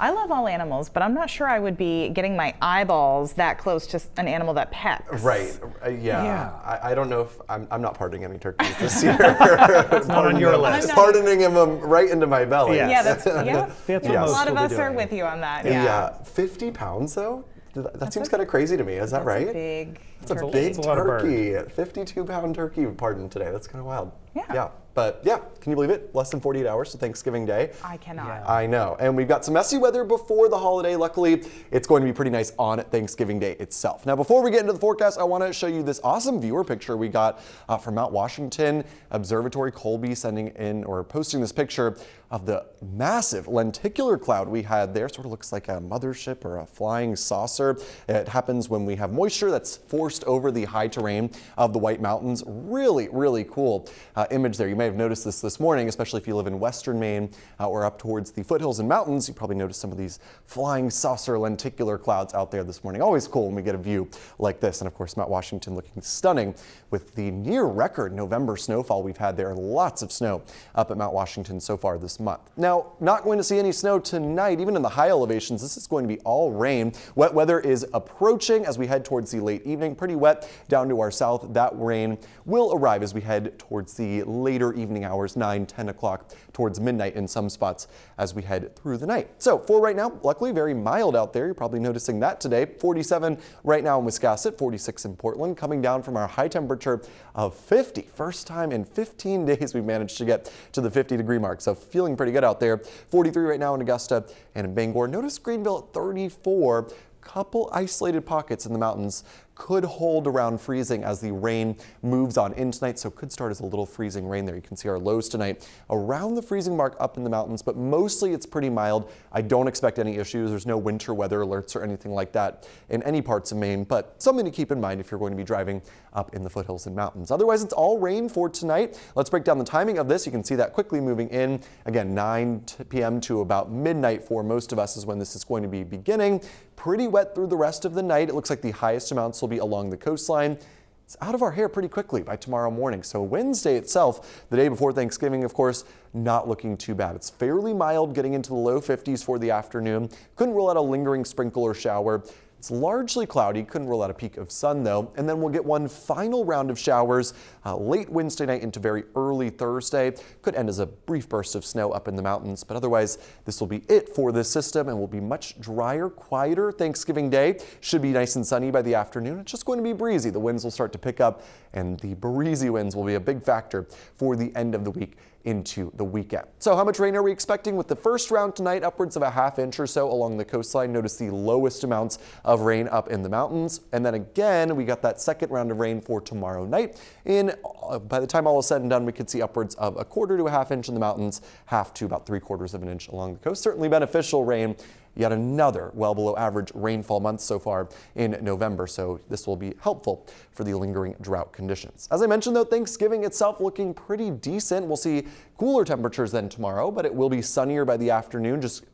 I love all animals, but I'm not sure I would be getting my eyeballs that close to an animal that pecks. Right. Yeah. I don't know if I'm not pardoning any turkeys this year. It's not on your list. Pardoning them right into my belly. Yeah, that's Yeah, a lot of us are with you on that. Yeah. 50 pounds though? That seems kind of crazy to me. Is that right? That's a Big big turkey. 52-pound turkey pardon today. That's kind of wild. Yeah. But yeah, can you believe it? Less than 48 hours to Thanksgiving Day. I cannot. Yeah. I know. And we've got some messy weather before the holiday. Luckily, it's going to be pretty nice on Thanksgiving Day itself. Now, before we get into the forecast, I want to show you this awesome viewer picture we got from Mount Washington Observatory. Colby sending in or posting this picture of the massive lenticular cloud we had there. Sort of looks like a mothership or a flying saucer. It happens when we have moisture that's forced over the high terrain of the White Mountains. Really, really cool image there. You may have noticed this morning, especially if you live in western Maine or up towards the foothills and mountains. You probably noticed some of these flying saucer lenticular clouds out there this morning. Always cool when we get a view like this. And of course, Mount Washington looking stunning with the near record November snowfall we've had there. Lots of snow up at Mount Washington so far this month. Now, not going to see any snow tonight, even in the high elevations. This is going to be all rain. Wet weather is approaching as we head towards the late evening. Pretty wet down to our south. That rain will arrive as we head towards the later evening hours, 9, 10 o'clock, towards midnight in some spots as we head through the night. So for right now, luckily very mild out there. You're probably noticing that today. 47 right now in Wiscasset, 46 in Portland, coming down from our high temperature of 50. First time in 15 days we've managed to get to the 50-degree mark. So feeling pretty good out there. 43 right now in Augusta and in Bangor. Notice Greenville at 34. Couple isolated pockets in the mountains could hold around freezing as the rain moves on in tonight, so could start as a little freezing rain there. You can see our lows tonight around the freezing mark up in the mountains, but mostly it's pretty mild. I don't expect any issues. There's no winter weather alerts or anything like that in any parts of Maine, but something to keep in mind if you're going to be driving up in the foothills and mountains. Otherwise, it's all rain for tonight. Let's break down the timing of this. You can see that quickly moving in. Again, 9 p.m. to about midnight for most of us is when this is going to be beginning. Pretty wet through the rest of the night. It looks like the highest amounts will be along the coastline. It's out of our hair pretty quickly by tomorrow morning. So Wednesday itself, the day before Thanksgiving, of course, not looking too bad. It's fairly mild, getting into the low 50s for the afternoon. Couldn't rule out a lingering sprinkle or shower. It's largely cloudy, couldn't rule out a peak of sun though, and then we'll get one final round of showers late Wednesday night into very early Thursday. Could end as a brief burst of snow up in the mountains, but otherwise this will be it for this system and will be much drier, quieter. Thanksgiving Day should be nice and sunny by the afternoon. It's just going to be breezy. The winds will start to pick up and the breezy winds will be a big factor for the end of the week into the weekend. So how much rain are we expecting with the first round tonight? Upwards of a ½ inch or so along the coastline. Notice the lowest amounts of rain up in the mountains. And then again, we got that second round of rain for tomorrow night. By the time all is said and done, we could see upwards of a quarter to a ½ inch in the mountains, half to about 3/4 of an inch along the coast. Certainly beneficial rain. Yet another well below average rainfall month so far in November, so this will be helpful for the lingering drought conditions. As I mentioned though, Thanksgiving itself looking pretty decent. We'll see cooler temperatures than tomorrow, but it will be sunnier by the afternoon, just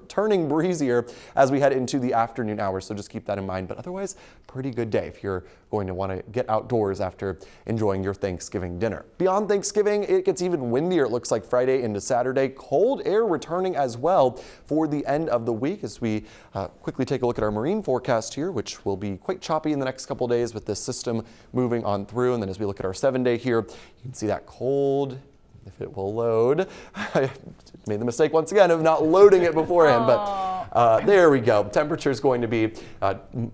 turning breezier as we head into the afternoon hours, so just keep that in mind. But otherwise, pretty good day if you're going to want to get outdoors after enjoying your Thanksgiving dinner. Beyond Thanksgiving, it gets even windier, it looks like Friday into Saturday. Cold air returning as well for the end of the week as we quickly take a look at our marine forecast here, which will be quite choppy in the next couple days with this system moving on through. And then as we look at our 7-day here, you can see that cold, if it will load. I made the mistake once again of not loading it beforehand, but there we go. Temperature is going to be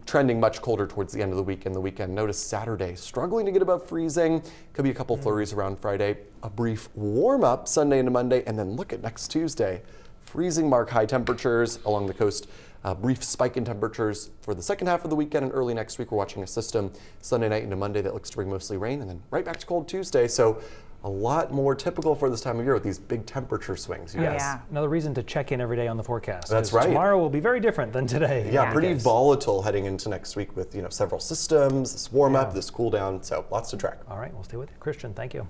trending much colder towards the end of the week and the weekend. Notice Saturday struggling to get above freezing. Could be a couple flurries around Friday. A brief warm up Sunday into Monday, and then look at next Tuesday. Freezing mark high temperatures along the coast. A brief spike in temperatures for the second half of the weekend and early next week. We're watching a system Sunday night into Monday that looks to bring mostly rain, and then right back to cold Tuesday. So a lot more typical for this time of year with these big temperature swings, you guys. Yeah. Another reason to check in every day on the forecast. That's right. Tomorrow will be very different than today. Yeah, pretty volatile heading into next week with several systems, this warm up, this cool down. So lots to track. All right, we'll stay with you. Christian, thank you.